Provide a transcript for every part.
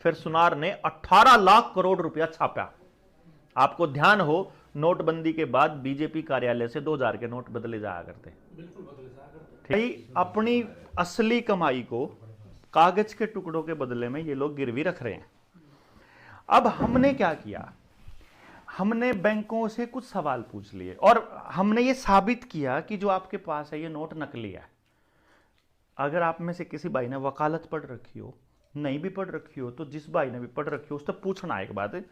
फिर सुनार ने 18 लाख करोड़ रुपया छापा। आपको ध्यान हो, नोटबंदी के बाद बीजेपी कार्यालय से 2000 के नोट बदले जाया करते, बिल्कुल बदले जाया करते। ठीक। अपनी असली कमाई को कागज के टुकड़ों के बदले में ये लोग गिरवी रख रहे हैं। अब हमने क्या किया, हमने बैंकों से कुछ सवाल पूछ लिए और हमने ये साबित किया कि जो आपके पास है ये नोट नकली है। अगर आप में से किसी भाई ने वकालत पढ़ रखी हो, नहीं भी पढ़ रखी हो, तो जिस भाई ने भी पढ़ रखी हो उससे पूछना एक बात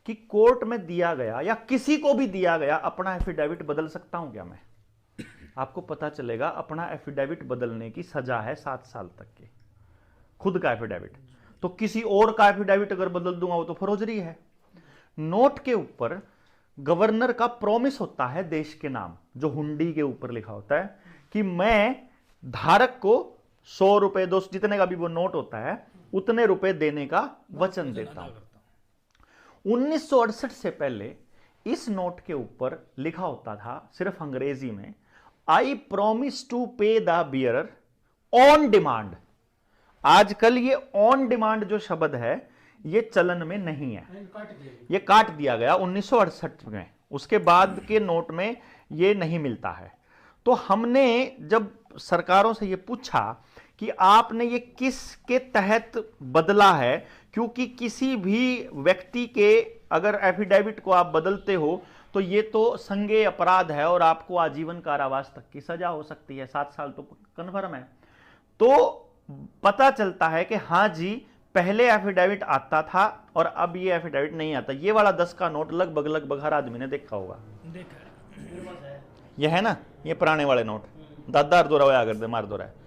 कि कोर्ट में दिया गया या किसी को भी दिया गया अपना एफिडेविट बदल सकता हूं क्या मैं? आपको पता चलेगा अपना एफिडेविट बदलने की सजा है 7 साल तक की, खुद का एफिडेविट। तो किसी और का एफिडेविट अगर बदल दूंगा वो तो फौजरी है। नोट के ऊपर गवर्नर का प्रॉमिस होता है देश के नाम, जो हुंडी के ऊपर लिखा होता है कि मैं धारक को 100 रुपए 200 जितने का भी वो नोट होता है उतने रुपए देने का वचन देता हूं। 1968 से पहले इस नोट के ऊपर लिखा होता था सिर्फ अंग्रेजी में, आई प्रॉमिस टू पे द बियरर ऑन डिमांड। आजकल ये ऑन डिमांड जो शब्द है ये चलन में नहीं है, ये काट दिया गया 1968 में। उसके बाद के नोट में ये नहीं मिलता है। तो हमने जब सरकारों से ये पूछा कि आपने ये किसके तहत बदला है, क्योंकि किसी भी व्यक्ति के अगर एफिडेविट को आप बदलते हो तो ये तो संज्ञेय अपराध है और आपको आजीवन कारावास तक की सजा हो सकती है, 7 साल तो कन्फर्म है। तो पता चलता है कि हाँ जी, पहले एफिडेविट आता था और अब ये एफिडेविट नहीं आता। ये वाला 10 का नोट लगभग हर आदमी ने देखा होगा, ये है ना, ये पुराने वाले नोट, दादा दो रहा कर दे मार दो रहा है।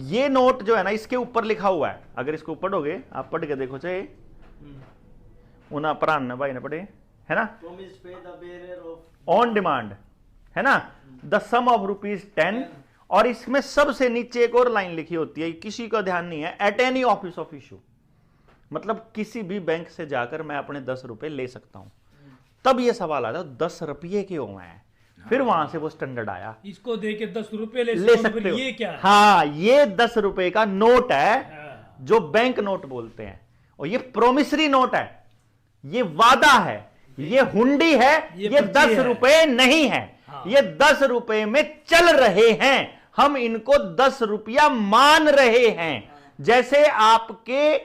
ये नोट जो है ना इसके ऊपर लिखा हुआ है, अगर इसको पढ़ोगे आप, पढ़ के देखो चाहे उना प्राण भाई ने पढ़े, है ना, ऑन डिमांड, है ना, द सम ऑफ ₹10। और इसमें सबसे नीचे एक और लाइन लिखी होती है, किसी का ध्यान नहीं है, at any office of issue, मतलब किसी भी बैंक से जाकर मैं अपने 10 रुपए ले सकता हूं। तब ये सवाल आता है 10 रुपये क्यों हैं? फिर वहां से वो स्टैंडर्ड आया, इसको देके 10 रुपए ले सकते हो। ये क्या है? हाँ, ये 10 रुपए का नोट है जो बैंक नोट बोलते हैं, और ये प्रोमिसरी नोट है, ये वादा है, ये हुंडी है, ये 10 रुपए नहीं है। हाँ। ये 10 रुपए में चल रहे हैं, हम इनको 10 रुपया मान रहे हैं। जैसे आपके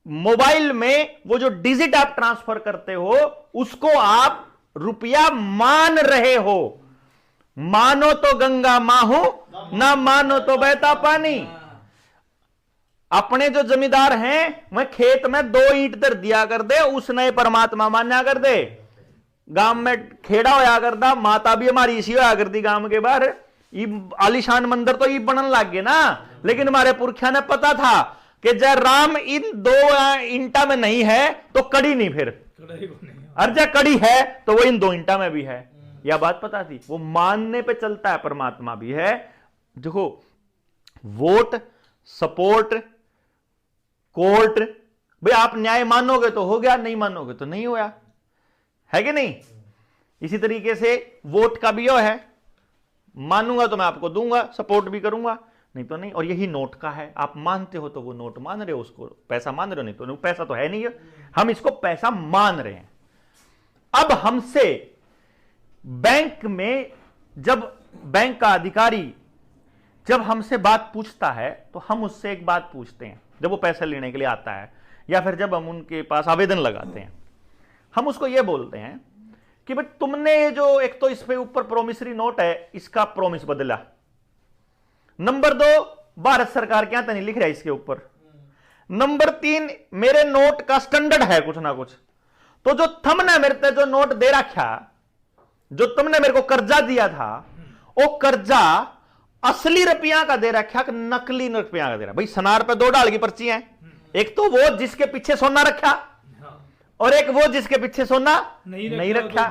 मोबाइल में वो जो डिजिट आप ट्रांसफर करते हो उसको आप रुपया मान रहे हो। मानो तो गंगा माहू, ना मानो तो बहता पानी। अपने जो जमींदार हैं वह खेत में 2 ईंट दर दिया कर दे, उसने परमात्मा मान्या कर दे। गांव में खेड़ा होया करता, माता भी हमारी इसी होया करती गांव के बाहर, आलीशान मंदिर तो ये बनन लग गए ना, लेकिन हमारे पुरखिया ने पता था कि जय राम इन 2 ईंटा में नहीं है तो कड़ी नहीं, फिर अर्जा कड़ी है तो वो इन 2 ईंटा में भी है। यह बात पता थी, वो मानने पे चलता है, परमात्मा भी है। देखो, वोट, सपोर्ट, कोर्ट, भाई आप न्याय मानोगे तो हो गया, नहीं मानोगे तो नहीं होया, है कि नहीं? इसी तरीके से वोट का भी यो है, मानूंगा तो मैं आपको दूंगा, सपोर्ट भी करूंगा, नहीं तो नहीं। और यही नोट का है, आप मानते हो तो वो नोट मान रहे हो, उसको पैसा मान रहे हो, नहीं तो पैसा तो है नहीं है, हम इसको पैसा मान रहे हैं। अब हमसे बैंक में जब बैंक का अधिकारी जब हमसे बात पूछता है तो हम उससे एक बात पूछते हैं, जब वो पैसा लेने के लिए आता है या फिर जब हम उनके पास आवेदन लगाते हैं, हम उसको ये बोलते हैं कि भाई तुमने जो एक तो इस पे ऊपर प्रोमिसरी नोट है, इसका प्रोमिस बदला। नंबर 2, भारत सरकार के यहां तो नहीं लिख रहा है इसके ऊपर। नंबर 3, मेरे नोट का स्टैंडर्ड है कुछ ना कुछ, तो जो तुमने मेरे पे जो नोट दे रखा, जो तुमने मेरे को कर्जा दिया था, वो कर्जा असली रुपया का दे रखा कि नकली रुपया का दे रहा? भाई सनार पे 2 डाल की पर्ची है, एक तो वो जिसके पीछे सोना रखा और एक वो जिसके पीछे सोना नहीं रखा,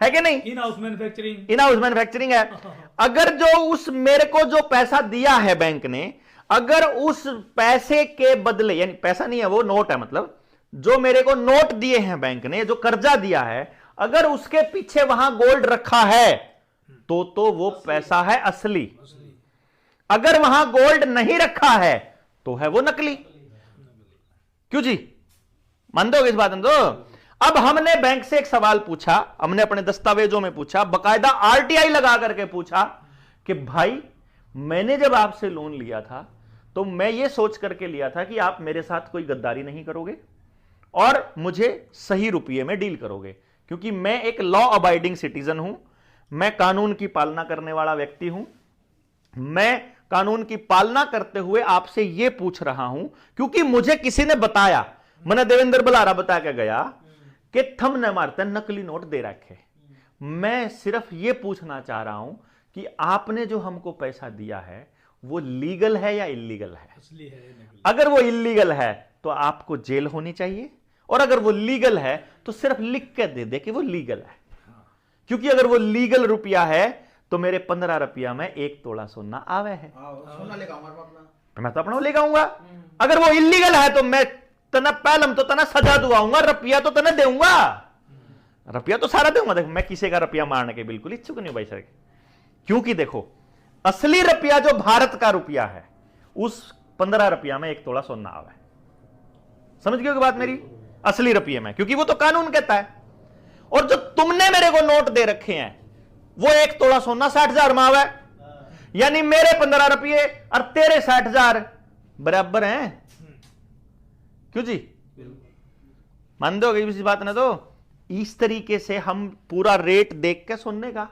है कि नहीं? In house manufacturing, in house manufacturing है। अगर जो उस मेरे को जो पैसा दिया है बैंक ने, अगर उस पैसे के बदले, यानी पैसा नहीं है वो नोट है, मतलब जो मेरे को नोट दिए हैं बैंक ने, जो कर्जा दिया है, अगर उसके पीछे वहां गोल्ड रखा है तो वो पैसा है असली। अगर वहां गोल्ड नहीं रखा है तो है वो नकली। क्यों जी, मान दोगे इस बात में? तो अब हमने बैंक से एक सवाल पूछा, हमने अपने दस्तावेजों में पूछा, बकायदा आरटीआई लगा करके पूछा कि भाई मैंने जब आपसे लोन लिया था तो मैं ये सोच करके लिया था कि आप मेरे साथ कोई गद्दारी नहीं करोगे और मुझे सही रुपये में डील करोगे, क्योंकि मैं एक लॉ अबाइडिंग सिटीजन हूं, मैं कानून की पालना करने वाला व्यक्ति हूं, मैं कानून की पालना करते हुए आपसे यह पूछ रहा हूं क्योंकि मुझे किसी ने बताया, मैंने देवेंद्र बलारा बता के गया कि थम न मारते नकली नोट दे रखे। मैं सिर्फ यह पूछना चाह रहा हूं कि आपने जो हमको पैसा दिया है वो लीगल है या इलीगल है? असली है नकली। अगर वो इलीगल है तो आपको जेल होनी चाहिए, और अगर वो लीगल है तो सिर्फ लिख के दे दे कि वो लीगल है। क्योंकि अगर वो लीगल रुपया है तो मेरे 15 रुपया में 1 तोला सोना आवे है, सोना लेगा मैं तो अपना लेगा आऊंगा। अगर वो इलीगल है तो मैं तना पहलम तो तना सजा दुआऊंगा, रुपया तो तना दूंगा, रुपया तो सारा दूंगा। देखो मैं किसी का रुपया मारने के बिल्कुल इच्छुक नहीं भाई सर, क्योंकि देखो असली रुपया जो भारत का रुपया है उस 15 रुपया में 1 तोला सोना आवे। समझ गए बात मेरी? असली रुपये में, क्योंकि वो तो कानून कहता है। और जो तुमने मेरे को नोट दे रखे हैं वो 1 तोला सोना 60,000 में आवे, यानी मेरे 15 रुपये और तेरे 60,000 बराबर हैं। क्यों जी, मान दोगे इस बात ना? तो इस तरीके से हम पूरा रेट देख के सुनने का,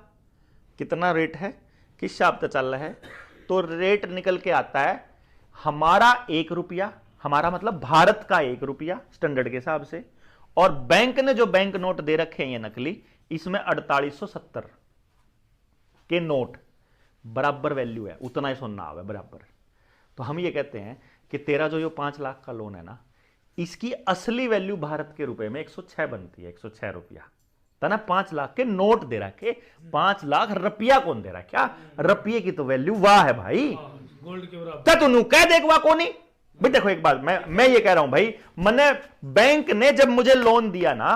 कितना रेट है, किस हिसाब से चल रहा है, तो रेट निकल के आता है हमारा 1 रुपया, हमारा मतलब भारत का 1 रुपया स्टैंडर्ड के हिसाब से, और बैंक ने जो बैंक नोट दे रखे हैं ये नकली, इसमें 4870 के नोट बराबर वैल्यू है, उतना ही सोना आवे बराबर। तो हम ये कहते हैं कि तेरा जो ये 5 लाख का लोन है ना, इसकी असली वैल्यू भारत के रुपए में 106 बनती है, 106 रुपया तना 5 लाख के नोट दे रखे। 5 लाख रुपया कौन दे रहा है? क्या रुपये की तो वैल्यू वाह है भाई, गोल्ड के बराबर। क्या तू कह देख वाह कोनी भाई? देखो एक बात मैं ये कह रहा हूं भाई, मैंने बैंक ने जब मुझे लोन दिया ना,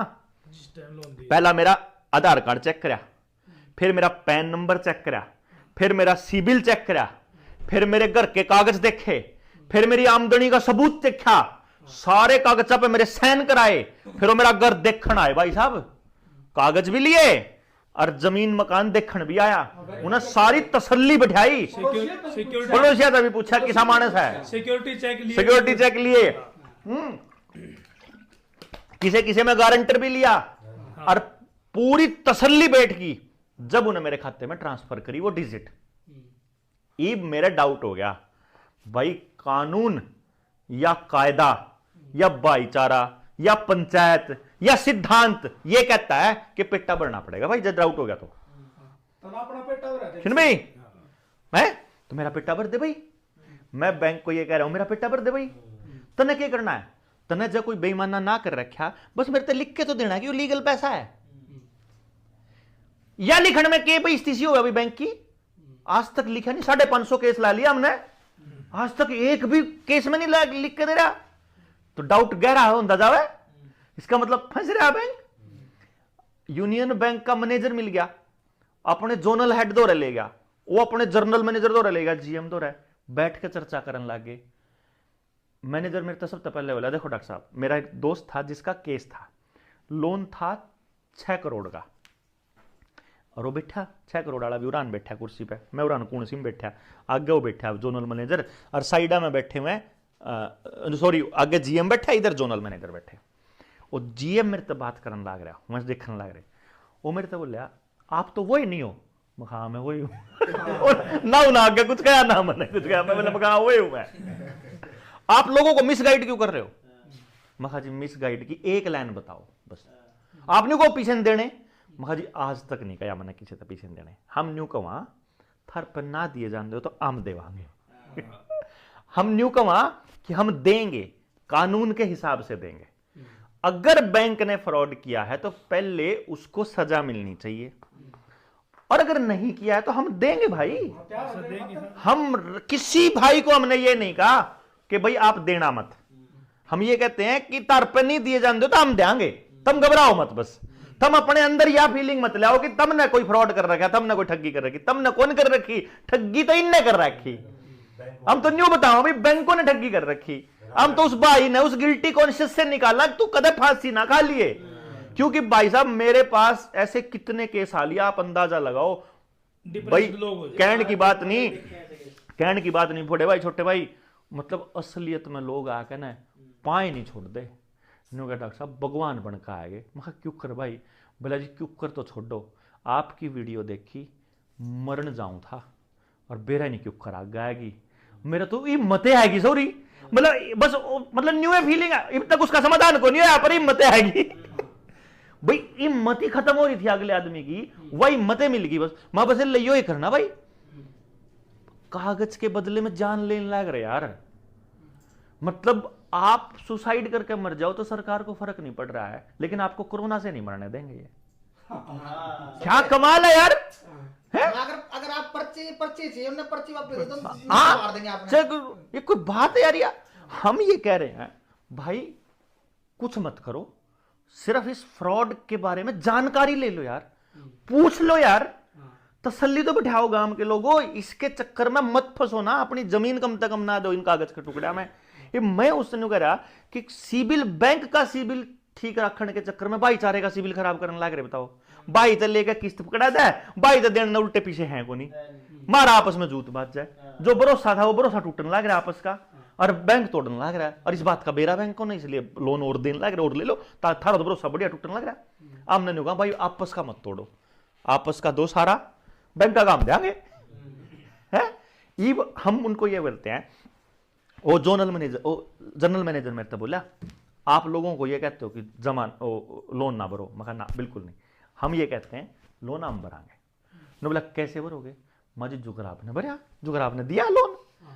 जिस टाइम लोन दिया पहला मेरा आधार कार्ड चेक करा, फिर मेरा पैन नंबर चेक करा, फिर मेरा सिबिल चेक करा, फिर मेरे घर के कागज देखे, फिर मेरी आमदनी का सबूत देखा, सारे कागजा पे मेरे साइन कराए, फिर वो मेरा घर देखण आए भाई साहब, कागज भी लिए और जमीन मकान देखण भी आया, उन्हें सारी तसल्ली बिठाई। सिक्योरिटी पड़ोसिया तभी पूछा किसा मानस है, सिक्योरिटी चेक लिए, सिक्योरिटी चेक लिए, किसे किसे में गारंटर भी लिया, और पूरी तसल्ली बैठ की। जब उन्हें मेरे खाते में ट्रांसफर करी वो डिजिट, ये मेरा डाउट हो गया भाई, कानून या कायदा या भाईचारा या पंचायत या सिद्धांत ये कहता है कि पेटा भरना पड़ेगा भाई, जब डाउट हो गया तो अपना पेटा भरा दे। सुन भाई, मैं तो मेरा पेटा भर दे भाई, मैं बैंक को ये कह रहा हूं मेरा पेटा भर दे भाई। तने क्या करना है? तने जब कोई बेईमाना ना कर रखा, बस मेरे ते लिख के तो देना है कि वो लीगल पैसा है, या लिखण में के भाई स्थिति होगा भाई बैंक की। आज तक लिखा नहीं, 550 केस ला लिया हमने, आज तक एक भी केस में नहीं लिख के दे रहा, तो डाउट गहरा होता जावे, इसका मतलब फंस रहा बैंक। यूनियन बैंक का मैनेजर मिल गया, अपने जोनल हेड दो ले गया, वो अपने जर्नल मैनेजर दो ले गया, जीएम दो बैठ के चर्चा करने लगे। मैनेजर मेरे तो सबसे पहले बोला, देखो डॉक्टर साहब, मेरा एक दोस्त था जिसका केस था, लोन था 6 करोड़ का, और वो बैठा 6 करोड़ वाला भी उरान बैठा कुर्सी पे, मैं उरान कुर्सी में बैठा, आगे वो बैठा जोनल मैनेजर, और साइडा में बैठे हुए सॉरी आगे जीएम बैठा, इधर जोनल मैनेजर बैठे। वो जीएम मेरे तो बात करने लग रहा, मैं देखने लग रहे, वो मेरे तो बोलिया आप तो वही नहीं हो? हाँ मैं वही हूँ। ना आगे कुछ कहा ना मैंने कुछ कहा, मैं बोला हाँ वही हूँ मैं। आप लोगों को मिसगाइड क्यों कर रहे हो? मखा जी मिसगाइड की एक लाइन बताओ बस, आपने को पीछे देने? मखा जी आज तक नहीं कहा मैंने किसी से पीछे देने, हम न्यू कहा थर पर ना दिए जान दो तो हम देवांगे। हम न्यू कहा कि हम देंगे, कानून के हिसाब से देंगे। अगर बैंक ने फ्रॉड किया है तो पहले उसको सजा मिलनी चाहिए, और अगर नहीं किया है तो हम देंगे भाई। हम किसी भाई को हमने ये नहीं कहा कि भाई आप देना मत, हम ये कहते हैं कि तार पे नहीं दिए जान दो तो हम देंगे, तुम घबराओ मत, बस तुम अपने अंदर यह फीलिंग मत लाओ कि तुमने कोई फ्रॉड कर रखा, तुमने कोई ठगी कर रखी। तुमने कौन कर रखी ठगी? तो इनने कर रखी। हम तो न्यू बताओ भाई, बैंकों ने ठगी कर रखी। हम तो उस भाई ने उस गिल्टी कॉन्शियस से निकाला तू कदे फांसी ना खा लिए, क्योंकि भाई साहब मेरे पास ऐसे कितने केस आ लिया, आप अंदाजा लगाओ भाई। लोग हो जाए। कहने की बात नहीं, कहने की बात नहीं, बड़े भाई छोटे भाई, मतलब असलियत में लोग आके ना पाए नहीं छोड़ दे। डॉक्टर साहब भगवान बन के आएंगे, मैं क्यों कर भाई, बोला जी क्यों कर तो छोड़ो, आपकी वीडियो देखी मरण जाऊं था और बेरा नहीं क्यों कर आएगी, मेरा तो हिम्मत आएगी सॉरी, मतलब बस मतलब न्यू है फीलिंग है, अब तक उसका समाधान को नहीं है, पर हिम्मत आएगी भाई, हिम्मत ही खत्म हो रही थी अगले आदमी की, वही हिम्मतें मिल गई बस, मां बस लियो ही करना भाई, कागज के बदले में जान लेने लग रहे यार। मतलब आप सुसाइड करके मर जाओ तो सरकार को फर्क नहीं पड़ रहा है, लेकिन आपको कोरोना से नहीं मरने देंगे ये। क्या कमाल है यार, है? अगर आप पर्ची चाहिए उन्हें पर्ची वापस दे दो, हाँ, मार देंगे आपने। ये कोई बात है यार, हम ये कह रहे हैं भाई कुछ मत करो, सिर्फ इस फ्रॉड के बारे में जानकारी ले लो यार, पूछ लो यार, तसल्ली तो बिठाओ गांव के लोगों, इसके चक्कर में मत फंसो ना, अपनी जमीन कम से कम ना दो इन कागज के टुकड़ा में। ये मैं उसने कह रहा कि सिविल बैंक का सिविल ठीक रखने के चक्कर में भाईचारे का सिविल खराब करने लग रहे, बताओ भाई तो लेकर किस्त पकड़ा दे, भाई तो देने उल्टे पीछे हैं को नहीं, मारा आपस में जूत बात जाए, जो भरोसा था वो भरोसा टूटने लग रहा है आपस का, और बैंक तोड़ने लग रहा है, और इस बात का बेरा बैंक को नहीं, इसलिए लोन और देने लग रहा है, और ले लो थारा तो भरोसा बढ़िया टूटने लग रहा है। हमने नहीं कहा भाई आपस का मत तोड़ो, आपस का दो सारा बैंक का काम देंगे है। हम उनको ये बोलते हैं, वो जनरल मैनेजर मेरे तो बोला आप लोगों को ये कहते हो कि लोन ना भरो, मैं ना बिल्कुल नहीं, हम ये कहते हैं लोन हम भरांगे। ने बोला कैसे भरोगे, माजी जुगराब ने भरा, जुगराब ने दिया लोन।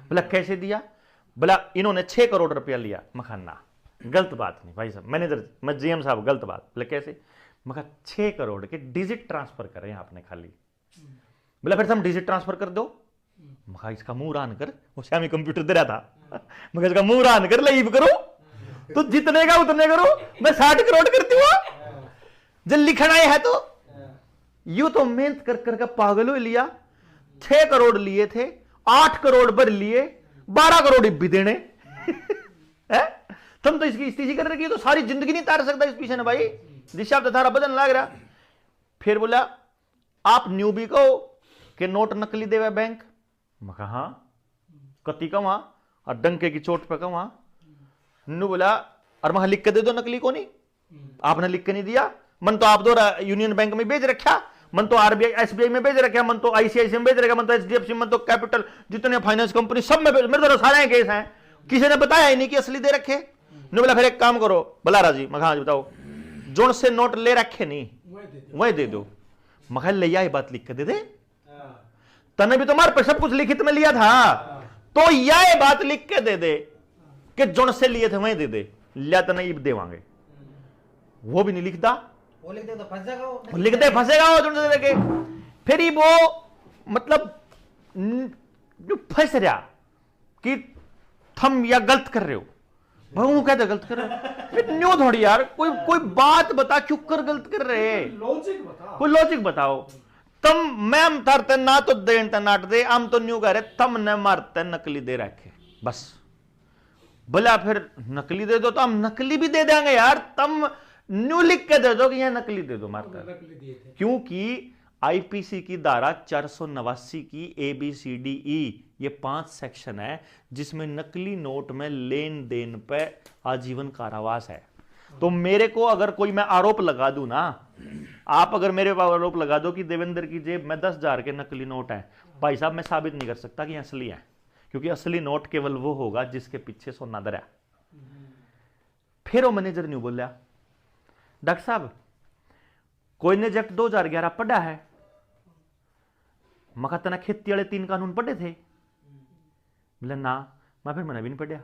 बोला कैसे दिया, बोला इन्होंने 6 करोड़ रुपया लिया। मखाना गलत बात नहीं भाई साहब, मैनेजर मैं जीएम साहब गलत बात। बोले कैसे, मैं 6 करोड़ के डिजिट ट्रांसफर करें आपने खाली। बोला फिर हम डिजिट ट्रांसफर कर दो, मैं इसका मुंह रान कर, वो श्यामी कंप्यूटर दे रहा था, मैं इसका मुंह रान कर लीव करो, तो जितने का उतने करो, मैं 60 करोड़ करती हूँ जब लिखना है तो। यू तो मेहनत कर करके पागल हो लिया, 6 करोड़ लिए थे, 8 करोड़ भर लिए, 12 करोड़ भी देने है? तुम तो इसकी स्थिति कर रखी, तो सारी जिंदगी नहीं तार सकता इस पीछे ना भाई, जिससे आप तो थारा बदन लग रहा। फिर बोला आप न्यूबी को कि नोट नकली देवे बैंक, मैं कहा हाँ कति का वहां, और डंके की चोट पे का वहां। नु बोला और मैं लिख के दे दो नकली को नहीं, आपने लिख के नहीं दिया, मन तो आप दो यूनियन बैंक में भेज रखा, मन तो आरबीआई एसबीआई में भेज रखा, मन तो आईसीआईसीआई में भेज रखा, मन तो एचडीएफसी, मन तो कैपिटल, जितने फाइनेंस कंपनी सब में मेरे तो सारे केस हैं, किसी ने बताया ही नहीं कि असली दे रखे। ने बोला फिर एक काम करो बलारा जी, मैं हाँ बताओ, जोन से नोट ले रखे नहीं वही दे दो। मैं ले ये बात लिख के दे दे, तने भी तुम्हारे पे सब कुछ लिखित में लिया था, तो यह बात लिख के दे दे कि जोन से लिए थे वही दे दे, लिया तो नहीं देवांगे। वो भी नहीं लिखता, वो लिख दे तो फंस जाएगा, वो लिख दे फंसेगा वो जोन से दे के। फिर ही वो मतलब फंस रहा कि थम या गलत कर रहे हो, वो कहते गलत कर रहे हो, न्यू थोड़ी यार, कोई बात बता क्यों कर गलत कर रहे, लॉजिक बता, कोई लॉजिक बताओ। तम मैम तरते ना तो देन ते नाट दे, हम तो न्यू कह रहे तम न मारते नकली दे रखे बस। बोला फिर नकली दे दो तो हम नकली भी दे देंगे यार, तम न्यू लिख के दे दो कि यह नकली दे दो मारकर, क्योंकि आईपीसी की धारा 489 की ABCDE ये 5 सेक्शन है, जिसमें नकली नोट में लेन देन पे आजीवन कारावास है। तो मेरे को अगर कोई मैं आरोप लगा दूं ना, आप अगर मेरे पर आरोप लगा दो कि देवेंद्र की जेब में 10,000 के नकली नोट है, भाई साहब मैं साबित नहीं कर सकता कि असली है, क्योंकि असली नोट केवल वो होगा जिसके पीछे सोना दरा। फिर वो मैनेजर नहीं बोला, डॉक्टर साहब कोई ने एक्ट 2011 पढ़ा है, मका तना खेती वाले 3 कानून पढ़े थे। बोले ना, मैं फिर मैंने भी नहीं पढ़ा।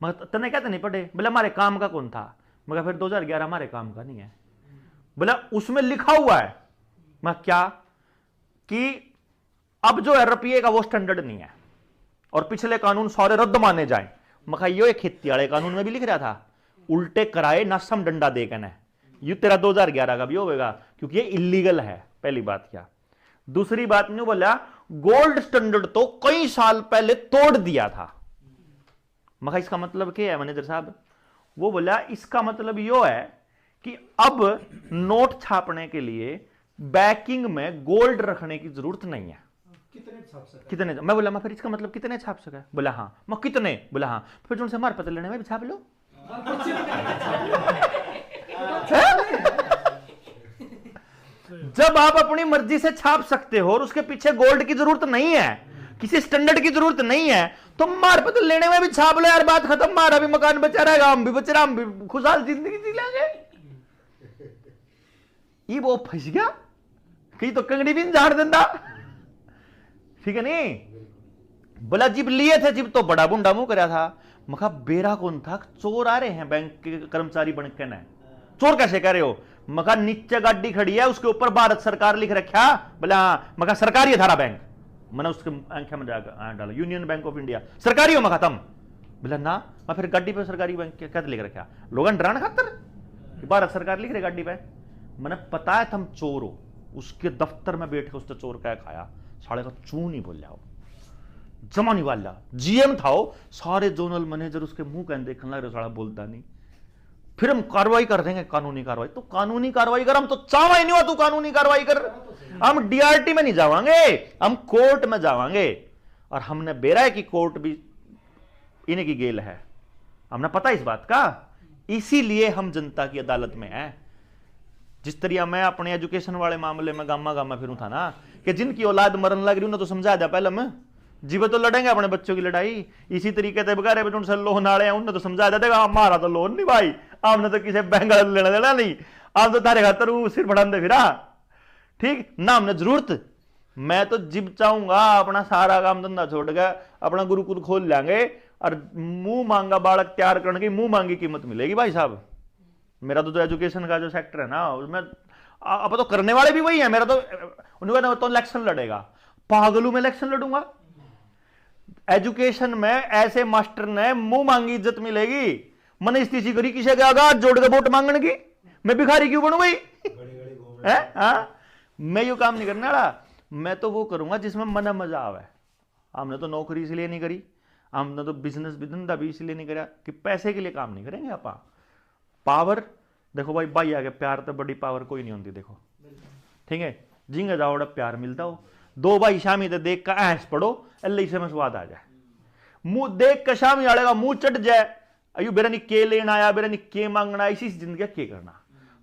मगर तने कहते नहीं पढ़े, बोला हमारे काम का कौन था, मगर फिर 2011 हमारे काम का नहीं है। बोला उसमें लिखा हुआ है, मैं क्या कि अब जो रुपये का वो स्टैंडर्ड नहीं है और पिछले कानून सारे रद्द माने जाए। मखा यो खेती वाले कानून में भी लिख रहा था, उल्टे कराए ना सम डंडा दे के, ये तेरा 2011 का भी होगा, क्योंकि ये इलीगल है। पहली बात क्या, दूसरी बात नहीं बोला गोल्ड स्टैंडर्ड तो कई साल पहले तोड़ दिया था, मगर इसका मतलब क्या है मैनेजर साहब? वो बोला इसका मतलब यो है कि अब नोट छापने के लिए बैकिंग में गोल्ड रखने की जरूरत नहीं है। कितने छाप सकते कितने? मैं बोला मैं फिर इसका मतलब कितने छाप सका? बोला हाँ। मैं कितने? बोला हाँ। फिर उनसे मार पता लेने में भी छाप लो। जब आप अपनी मर्जी से छाप सकते हो और उसके पीछे गोल्ड की जरूरत नहीं है, किसी स्टैंडर्ड की जरूरत नहीं है, तो मार पता लेने में भी छाप लो यार, बात खत्म। मारा भी मकान बचा रहेगा, हम भी बच रहा, हम भी खुशहाल जिंदगी जी लेंगे। ये वो फंस गया कहीं तो कंगड़ी भी झाड़ देता, ठीक है नहीं? बोला जिब लिए थे जिब तो बड़ा बुंडा मुंह कराया था। मखा बेरा कौन था? चोर आ रहे हैं बैंक के कर्मचारी बन के ना। चोर कैसे कह रहे हो? मखा नीचे गाड़ी खड़ी है, उसके ऊपर भारत सरकार लिख रखा। बोला हाँ। मखा सरकारी है थारा बैंक? मैंने उसके आंखें में डाला यूनियन बैंक ऑफ इंडिया। सरकारी हो? मखा तुम? बोला ना। मैं फिर गाड़ी पे सरकारी बैंक क्या लिख रखा? लोगन डराने खातर भारत सरकार लिख रहे गाड़ी पे। मैंने पता है तुम चोर हो। उसके दफ्तर में बैठ के उसने चोर क्या खाया, साले का चू नहीं बोल जाओ, जमा नहीं वाला जीएम था वो। सारे जोनल मैनेजर उसके मुंह कह देखने लग रहे, साला बोलता नहीं। फिर हम कार्रवाई कर देंगे, कानूनी कार्रवाई। तो कानूनी कार्रवाई कर, हम तो चावा ही नहीं हुआ तू कानूनी कार्रवाई कर। हम डीआरटी में नहीं जावांगे, हम कोर्ट में जावांगे। और हमने बेरा है कि कोर्ट भी इन्हीं की गेल है, हमने पता इस बात का। इसीलिए हम जनता की अदालत में हैं। जिस तरह मैं अपने एजुकेशन वाले मामले में गामा गामा फिरूं था ना, कि जिनकी औलाद मरन लग रही उन्हें तो समझा दिया पहले मैं जीवे तो लड़ेंगे अपने बच्चों की लड़ाई। इसी तरीके से बगैर बच्चों से लोन आड़े हैं, उन्हें तो समझा देगा हमारा तो लोन नहीं भाई, आपने तो किसी बैंक लेना देना नहीं, आप तो तारे खातर सिर बढ़ाते फिरा, ठीक ना? हमने जरूरत, मैं तो जिब चाहूंगा अपना सारा काम धंधा छोड़ के अपना गुरुकुल खोल लेंगे और मुंह मांगा बालक तैयार करने की मुंह मांगी कीमत मिलेगी भाई साहब। मेरा तो एजुकेशन का जो सेक्टर है ना, उसमें अब तो करने वाले भी वही है। मेरा तो उन्होंने तो इलेक्शन लड़ेगा, पागलू में इलेक्शन लड़ूंगा। एजुकेशन में ऐसे मास्टर ने मुंह मांगी इज्जत मिलेगी। मैंने इस्तीसी करी किसे गया जोड़ के वोट मांगने की, मैं भिखारी क्यों बनू भाई? हाँ, मैं यू काम नहीं करने वाला। मैं तो वो करूंगा जिसमें मन मजा आवे। हमने तो नौकरी इसलिए नहीं करी, हमने तो बिजनेस भी धंधा भी इसलिए नहीं करा कि पैसे के लिए काम नहीं करेंगे आप। पावर देखो भाई, भाई आगे प्यार तो बड़ी पावर कोई नहीं होती। देखो ठीक है, जिंगे जाओ प्यार मिलता हो। दो भाई शामी तो देख का ऐस पड़ो, अल्लाह से में स्वाद आ जाए। मुंह देख के शामी आड़ेगा मुंह चढ़ जाए, अयो बेरा नहीं के लेना आया, बेरा नहीं के मांगना, इसी जिंदगी के करना।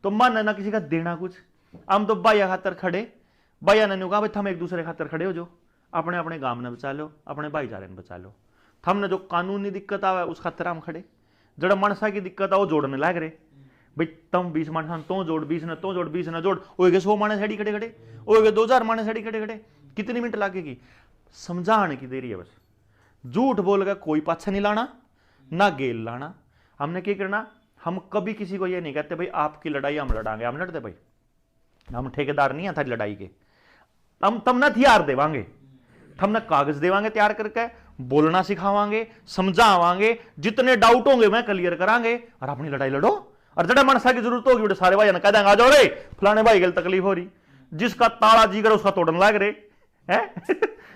तो मन है ना किसी का देना कुछ। हम तो भाइया खातर खड़े, भाइया ने कहा भाई थम एक दूसरे खातर खड़े हो, जो अपने अपने गांव ने बचा लो, अपने भाईचारे ने बचा लो। हमने जो कानूनी दिक्कत आवे उस खातर हम खड़े। जड़ा मनसा की दिक्कत आ वो जोड़ने लाग रहे भाई, तुम 20 मानसा तो जोड़, 20 ने तो जोड़, 20 ने जोड़, ओए 100 माने साड़ी खड़े खड़े, ओए 2000 माने साड़ी खड़े खड़े। कितनी मिनट लागेगी? समझाने की देरी है बस। झूठ बोल के कोई पाछा नहीं लाना, ना गेल लाना। हमने क्या करना, हम कभी किसी को ये नहीं कहते भाई आपकी लड़ाई हम लड़ांगे। हम लड़ते भाई, हम ठेकेदार नहीं है थारी लड़ाई के। तम ना हथियार देवांगे, हमने कागज देवांगे तैयार करके, बोलना सिखावांगे, समझावांगे, जितने डाउट होंगे मैं क्लियर करांगे और अपनी लड़ाई लड़ो। और जड़ा मनसा की जरूरत होगी बेटे सारे भाई ने कह देंगे आ जाओ रे फलाने भाई के तकलीफ हो रही। जिसका ताला जी कर उसका तोड़न लाग रहे है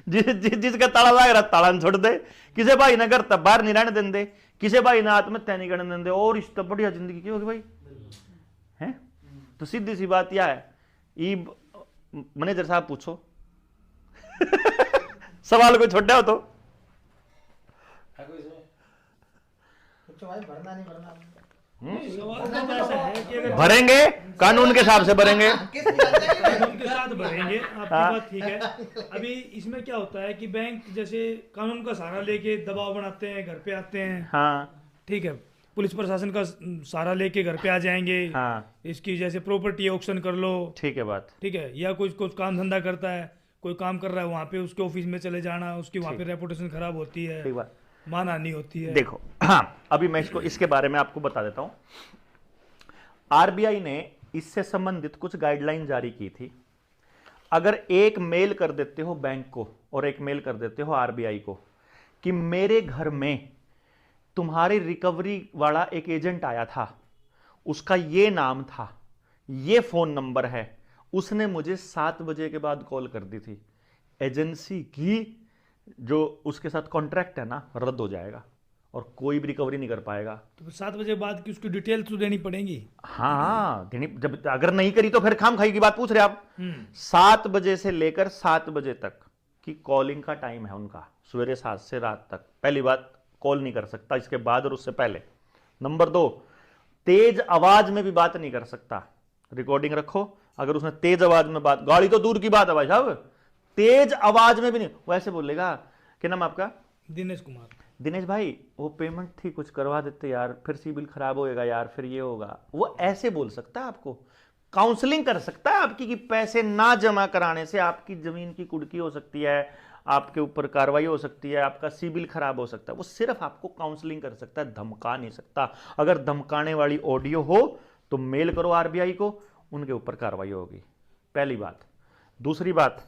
जिसका ताला लाग रहा ताला न छोड़ दे। किसी भाई ने घर तब बाहर नहीं रहने देंगे, किसी भाई ने आत्महत्या नहीं करने देंगे, और इस तब बढ़िया जिंदगी की होगी भाई है। तो सीधी सी बात यह है, ई मैनेजर साहब पूछो सवाल को छोड़ा हो तो भाई भरना नहीं भरना सवाल तो ऐसा है कि अगर भरेंगे कानून के हिसाब से भरेंगे, कानून के साथ भरेंगे, आपकी बात ठीक है। अभी इसमें क्या होता है कि बैंक जैसे कानून का सहारा लेके दबाव बनाते हैं, घर पे आते हैं, हाँ ठीक है, पुलिस प्रशासन का सहारा लेके घर पे आ जाएंगे, हाँ इसकी जैसे प्रॉपर्टी ऑक्शन कर लो, ठीक है बात, ठीक है, या कुछ कुछ काम धंधा करता है, कोई काम कर रहा है वहाँ पे उसके ऑफिस में चले जाना, उसकी वहाँ पे रेपुटेशन खराब होती है, ठीक बात। मानहानि होती है। देखो हाँ, अभी मैं इसके बारे में आपको बता देता हूं। आरबीआई ने इससे संबंधित कुछ गाइडलाइन जारी की थी। अगर एक मेल कर देते हो बैंक को और एक मेल कर देते हो आरबीआई को कि मेरे घर में तुम्हारी रिकवरी वाला एक एजेंट आया था, उसका ये नाम था, ये फोन नंबर है, उसने मुझे 7 बजे के बाद कॉल कर दी थी, एजेंसी की जो उसके साथ कॉन्ट्रैक्ट है ना रद्द हो जाएगा और कोई भी रिकवरी नहीं कर पाएगा। तो फिर 7 बजे बाद की उसकी डिटेल तो देनी पड़ेगी। हाँ देनी, जब अगर नहीं करी तो फिर खाम खाई की बात पूछ रहे आप। 7 बजे से लेकर 7 बजे तक की कॉलिंग का टाइम है उनका, सवेरे 7 से रात तक। पहली बात, कॉल नहीं कर सकता इसके बाद और उससे पहले। नंबर 2, तेज आवाज में भी बात नहीं कर सकता। रिकॉर्डिंग रखो, अगर उसने तेज आवाज में बात, गाड़ी तो दूर की बात है भाई साहब, तेज आवाज में भी नहीं, वो ऐसे बोलेगा, क्या नाम आपका? दिनेश कुमार। दिनेश भाई वो पेमेंट थी, कुछ करवा देते यार, फिर सिबिल खराब होएगा यार, फिर ये होगा। वो ऐसे बोल सकता है आपको, काउंसलिंग कर सकता है आपकी कि पैसे ना जमा कराने से आपकी जमीन की कुड़की हो सकती है, आपके ऊपर कार्रवाई हो सकती है, आपका सिबिल खराब हो सकता है। वो सिर्फ आपको काउंसलिंग कर सकता है, धमका नहीं सकता। अगर धमकाने वाली ऑडियो हो तो मेल करो आरबीआई को, उनके ऊपर कार्रवाई होगी। पहली बात। दूसरी बात,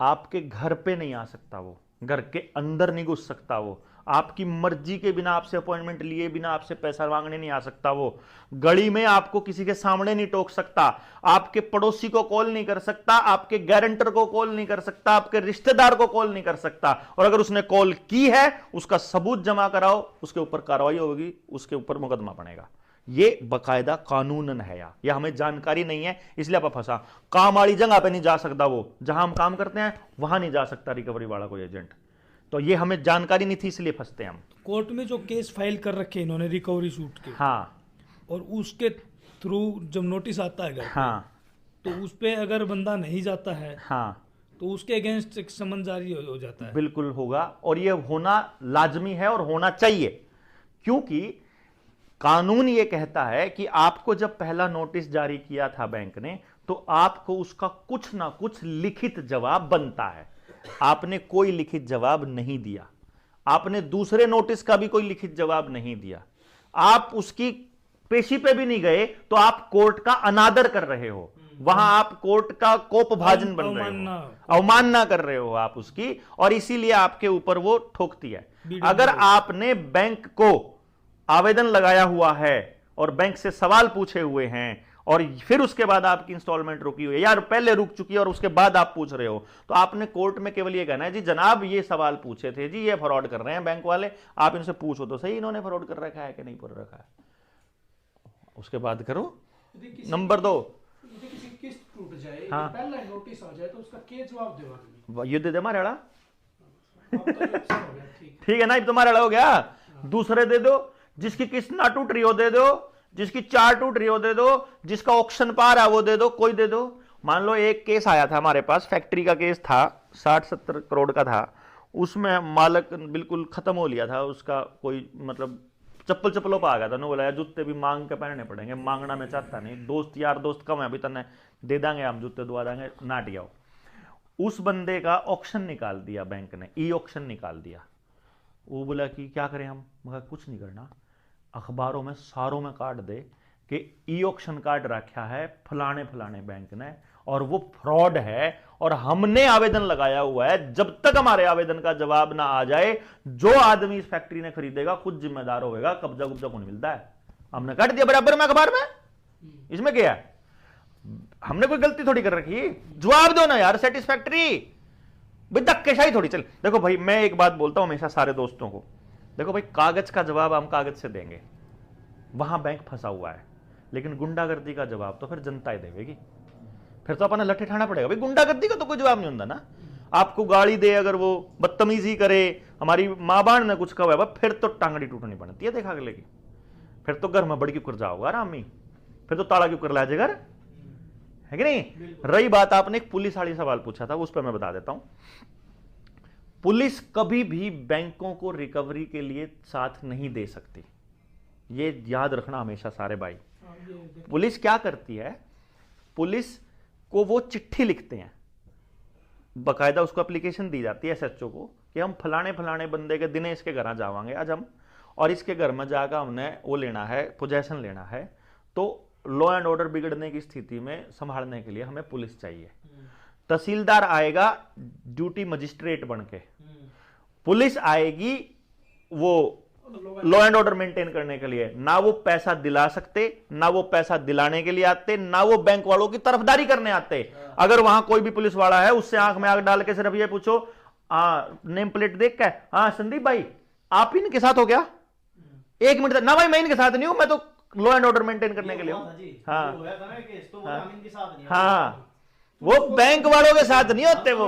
आपके घर पे नहीं आ सकता, वो घर के अंदर नहीं घुस सकता, वो आपकी मर्जी के बिना, आपसे अपॉइंटमेंट लिए बिना आपसे पैसा मांगने नहीं आ सकता, वो गली में आपको किसी के सामने नहीं टोक सकता, आपके पड़ोसी को कॉल नहीं कर सकता, आपके गारंटर को कॉल नहीं कर सकता, आपके रिश्तेदार को कॉल नहीं कर सकता। और अगर उसने कॉल की है उसका सबूत जमा कराओ, उसके ऊपर कार्रवाई होगी, उसके ऊपर मुकदमा बनेगा। ये बकायदा कानूनन है यार, यह हमें जानकारी नहीं है इसलिए आप फंसा। काम वाली जगह पे नहीं जा सकता, वो जहां हम काम करते हैं वहां नहीं जा सकता रिकवरी वाला कोई एजेंट। तो ये हमें जानकारी नहीं थी इसलिए फंसते हैं हम। कोर्ट में जो केस फाइल कर रखे इन्होंने रिकवरी सूट के, हाँ, और उसके थ्रू जब नोटिस आता है घर पे, हाँ, तो उस पे अगर बंदा नहीं जाता है, हाँ, तो उसके अगेंस्ट एक समन जारी हो जाता है। बिल्कुल होगा, और ये होना लाजमी है और होना चाहिए, क्योंकि कानून ये कहता है कि आपको जब पहला नोटिस जारी किया था बैंक ने, तो आपको उसका कुछ ना कुछ लिखित जवाब बनता है। आपने कोई लिखित जवाब नहीं दिया, आपने दूसरे नोटिस का भी कोई लिखित जवाब नहीं दिया, आप उसकी पेशी पे भी नहीं गए, तो आप कोर्ट का अनादर कर रहे हो, वहां आप कोर्ट का कोपभाजन बन रहे हो, अवमानना कर रहे हो आप उसकी, और इसीलिए आपके ऊपर वो ठोकती है। अगर आपने बैंक को आवेदन लगाया हुआ है और बैंक से सवाल पूछे हुए हैं, और फिर उसके बाद आपकी इंस्टॉलमेंट रुकी हुई है, यार पहले रुक चुकी है और उसके बाद आप पूछ रहे हो, तो आपने कोर्ट में केवल ये कहना है, जी जनाब ये सवाल पूछे थे, जी ये फ्रॉड कर रहे हैं बैंक वाले, आप इनसे पूछो तो सही इन्होंने फ्रॉड कर रखा है कि नहीं कर रखा है, उसके बाद करो। नंबर 2, किसी किस्त टूट जाए, हाँ, पहला नोटिस आ जाए तो उसका क्या जवाब दे आदमी? ये दे दे मारे अड़ा, ठीक ठीक है ना, तुम्हारा अड़ा हो गया। दूसरे दे दो, जिसकी किस्त ना टूट रही हो दे दो, जिसकी 4 टूट रही हो दे दो, जिसका ऑक्शन पार है वो दे दो, कोई दे दो। मान लो एक केस आया था हमारे पास, फैक्ट्री का केस था, 60-70 करोड़ का था, उसमें मालक बिल्कुल खत्म हो लिया था, उसका कोई मतलब चप्पलों पर आ गया था, उन्होंने बोला जूते भी मांग के पहनने पड़ेंगे, मांगना मैं चाहता नहीं, दोस्त यार दोस्त कम है, अभी तने दे देंगे हम जूते दुआ देंगे, नाट जाओ। उस बंदे का ऑक्शन निकाल दिया बैंक ने, ई ऑक्शन निकाल दिया। वो बोला कि क्या करें हम, मगर कुछ नहीं करना, अखबारों में सारों में काट दे कि ई ऑक्शन कार्ड रखा है फलाने फलाने बैंक ने, और वो फ्रॉड है, और हमने आवेदन लगाया हुआ है, जब तक हमारे आवेदन का जवाब ना आ जाए, जो आदमी इस फैक्ट्री ने खरीदेगा खुद जिम्मेदार होगा, कब्जा कुब्जा कौन मिलता है। हमने काट दिया बराबर में अखबार में, इसमें क्या है, हमने कोई गलती थोड़ी कर रखी, जवाब दो ना यार सेटिस्फैक्ट्री, भाई धक्केशाही थोड़ी चल। देखो भाई मैं एक बात बोलता हूं हमेशा सारे दोस्तों को, देखो भाई कागज का जवाब हम कागज से देंगे, वहां बैंक फंसा हुआ है, लेकिन गुंडागर्दी का जवाब तो फिर जनता ही देगी, फिर तो अपना लट्ठे ठाना पड़ेगा। भाई गुंडागर्दी का तो कोई जवाब नहीं होता ना, आपको गाली दे, अगर वो बदतमीजी करे, हमारी मां बाण ने कुछ कहा, फिर तो टांगड़ी टूटनी बनती है, देखा अगले की, फिर तो घर में बड़ क्यों कर जाओगा रामी, फिर तो ताला क्यों कर लाजे घर, है कि नहीं। रही बात आपने एक पुलिस वाली सवाल पूछा था, उस पर मैं बता देता हूं, पुलिस कभी भी बैंकों को रिकवरी के लिए साथ नहीं दे सकती, ये याद रखना हमेशा सारे भाई। पुलिस क्या करती है, पुलिस को वो चिट्ठी लिखते हैं, बकायदा उसको एप्लीकेशन दी जाती है एसएचओ को, कि हम फलाने फलाने बंदे के दिनेश के घर जावांगे आज हम, और इसके घर में जाकर हमने वो लेना है, पोजेशन लेना है, तो लॉ एंड ऑर्डर बिगड़ने की स्थिति में संभालने के लिए हमें पुलिस चाहिए। तहसीलदार आएगा ड्यूटी मजिस्ट्रेट बनके, पुलिस आएगी वो लॉ एंड ऑर्डर मेंटेन करने के लिए, ना वो पैसा दिला सकते, ना वो पैसा दिलाने के लिए आते, ना वो बैंक वालों की तरफदारी करने आते। अगर वहां कोई भी पुलिस वाला है, उससे आंख में आंख डाल के सिर्फ ये पूछो, नेम प्लेट देख के, हाँ संदीप भाई आप इनके साथ हो क्या, 1 मिनट तक ना भाई, मैं इनके साथ नहीं हूं, मैं तो लॉ एंड ऑर्डर मेंटेन करने के लिए हूं। हाँ हाँ, वो बैंक वालों के साथ नहीं होते वो,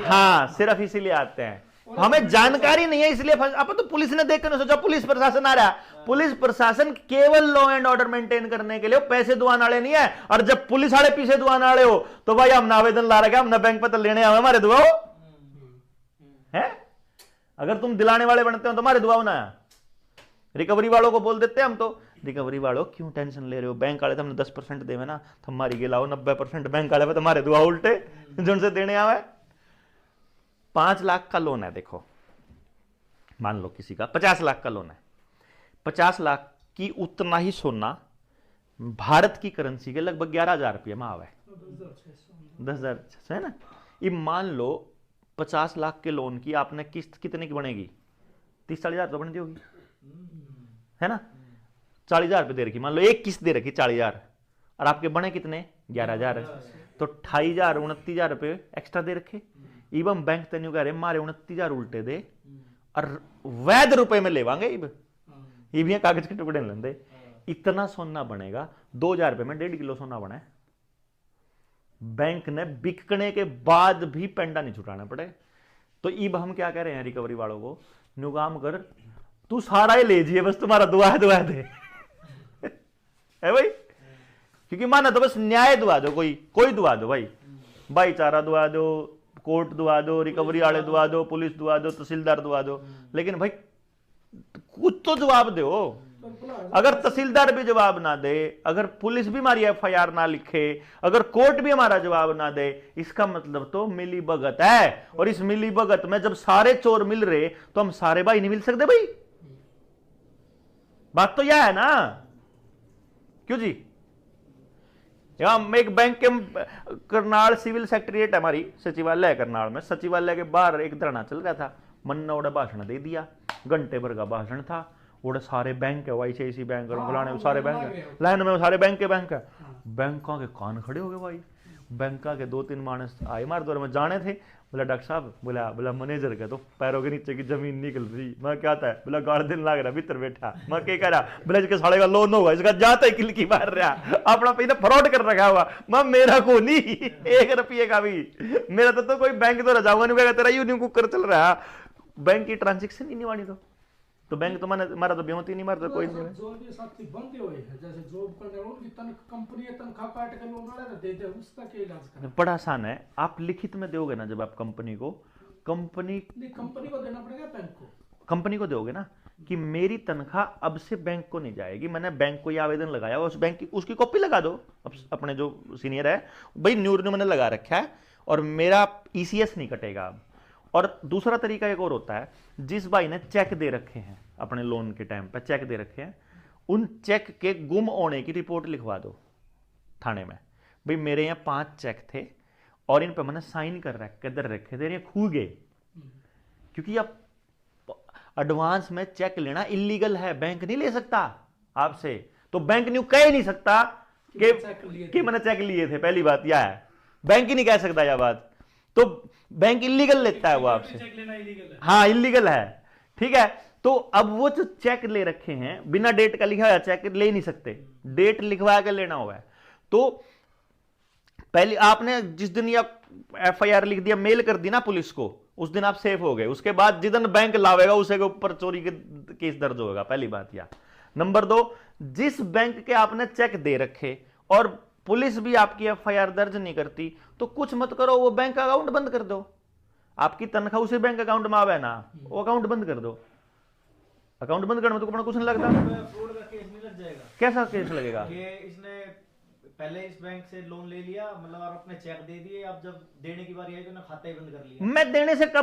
हाँ सिर्फ इसीलिए आते हैं। हमें जानकारी नहीं है इसलिए अब तो पुलिस ने देख कर सोचा पुलिस प्रशासन आ रहा है। पुलिस प्रशासन केवल लॉ एंड ऑर्डर मेंटेन करने के लिए, पैसे दुआन वाले नहीं है। और जब पुलिस वाले पीछे दुआन वाले हो तो भाई हमने आवेदन ला रखा, हमने बैंक पत्र लेने आवे, हमारे दुआओ है। अगर तुम दिलाने वाले बनते हो तो हमारे दुआओ ना। रिकवरी वालों को बोल देते हैं हम, तो रिकवरी वालों क्यों टेंशन ले रहे हो, बैंक वाले तो हमने 10% देवे ना, तो हमारी के लाओ 90% बैंक वाले पे तुम्हारे दुआ उल्टे जो उनसे देने आवे। 5 लाख का लोन है, देखो मान लो किसी का 50 लाख का लोन है, 50 लाख की उतना ही सोना भारत की करेंसी के लगभग 11,000 रुपये में आवे, 10,000 है ना। ये मान लो 50 लाख के लोन की आपने किस्त कितने की बनेगी, 30-40,000 तो बनती होगी, है ना। 40,000 रुपये दे रखी, मान लो एक किस्त दे रखी 40,000, और आपके बने कितने 11,000, तो 28,000 29,000 रुपये एक्स्ट्रा दे रखे। इबम बैंक तेन्यू कह रहे मारे 29,000 उल्टे दे और वैध रुपए में लेवांगे, ये भी कागज के टुकड़े लेंदे। इतना सोना बनेगा, 2,000 रुपये में 1.5 किलो सोना बने। बैंक ने बिकने के बाद भी पेंडा नहीं छुटाना पड़े। तो इब हम क्या कह रहे हैं रिकवरी वालों को, न्यू काम कर, तू सारा ही ले जिए, बस तुम्हारा दुआ दे है भाई। क्योंकि माना तो बस न्याय दुआ दो, कोई दुआ दो भाई, भाईचारा दुआ दो, कोर्ट दुआ दो, रिकवरी वाले दुआ दो, पुलिस दुआ दो, तहसीलदार दुआ दो, लेकिन भाई कुछ तो जवाब दो। अगर तहसीलदार भी जवाब ना दे, अगर पुलिस भी हमारी FIR ना लिखे, अगर कोर्ट भी हमारा जवाब ना दे, इसका मतलब तो मिली भगत है। और इस मिली भगत में जब सारे चोर मिल रहे तो हम सारे भाई नहीं मिल सकते भाई, बात तो यह है ना। क्यों जी, हम एक बैंक के करनाल सिविल सेक्रेटरीट है हमारी, सचिवालय है करनाल में, सचिवालय के बाहर एक धरना चल रहा था, मन्ना ओडे भाषण दे दिया, घंटे भर का भाषण था। ओडे सारे बैंक है, ICICI बैंक और फलाने सारे बैंक है, लाइन में सारे बैंक के बैंक है। बैंकों के कान खड़े हो गए भाई। बैंका के 2-3 मानस आए मार दौर में जाने थे, बोला डॉक्टर साहब, बोला मैनेजर का तो पैरों के नीचे की जमीन निकल रही। मैं क्या था, बोला गाड़ दिन लग रहा भीतर बैठा। मैं क्या कह रहा, बोला इसके साढ़े का लोन होगा, इसका जाता ही किलकी मार रहा, अपना पैसा फ्रॉड कर रखा हुआ। मैं मेरा को नहीं 1 रुपये का भी, मेरा तो कोई बैंक तो रजाऊंगा नहीं, तेरा यूनियन कुकर चल रहा है, बैंक की ट्रांजेक्शन ही नहीं मानी तो बैंक तो मैंने मारा तो बेमती नहीं मारता कोई नहीं। जो भी साथी बंदे हुए हैं, जैसे जॉब करने वालों की कंपनी तनख्वाह काट कर लोन वाला दे दे, उसका क्या इलाज करें? बड़ा आसान है, आप लिखित में दोगे ना, जब आप कंपनी को देना पड़ेगा, बैंक को, कंपनी को दोगे ना कि मेरी तनख्वाह अब से बैंक को नहीं जाएगी, मैंने बैंक को ये आवेदन लगाया, उस बैंक की उसकी कॉपी लगा दो। अपने जो सीनियर है भाई, न्यूर मैंने लगा रखा है और मेरा ECS नहीं कटेगा अब। और दूसरा तरीका एक और होता है, जिस भाई ने चेक दे रखे हैं अपने लोन के टाइम पर, चेक दे रखे हैं, उन चेक के गुम होने की रिपोर्ट लिखवा दो थाने में। भाई मेरे यहाँ 5 चेक थे और इन पर मैंने साइन कर रखे थे, ये खो गए। क्योंकि अब एडवांस में चेक लेना इलीगल है, बैंक नहीं ले सकता आपसे, तो बैंक न्यू कह नहीं सकता कि मैंने चेक लिए थे। पहली बात यह है, बैंक ही नहीं कह सकता यह बात, तो बैंक इलीगल लेता है वो आपसे। चेक लेना इलीगल है, हाँ इलीगल है, ठीक है। तो अब वो जो चेक ले रखे हैं, बिना डेट का लिखा हुआ चेक ले नहीं सकते, डेट लिखवा के लेना हुआ है। तो पहले आपने जिस दिन या FIR लिख दिया, मेल कर दी ना पुलिस को, उस दिन आप सेफ हो गए। उसके बाद जिस बैंक लावेगा उसे के ऊपर चोरी के केस दर्ज होगा, पहली बात यह। नंबर 2, जिस बैंक के आपने चेक दे रखे और पुलिस भी आपकी FIR दर्ज नहीं करती, तो कुछ मत करो, वो बैंक अकाउंट बंद कर दो। आपकी तनख्वाह उसी बैंक अकाउंट में आवे ना, वो अकाउंट बंद कर दो। अकाउंट बंद करने में तो अपना कुछ नहीं लगता। फ्रॉड का केस नहीं लग जाएगा? कैसा केस लगेगा? कि इसने पहले इस बैंक से लोन ले लिया, मतलब आप अपने चेक दे दिए, अब जब देने की बारी आई तो ना खाता ही बंद कर लिया। मैं देने से कम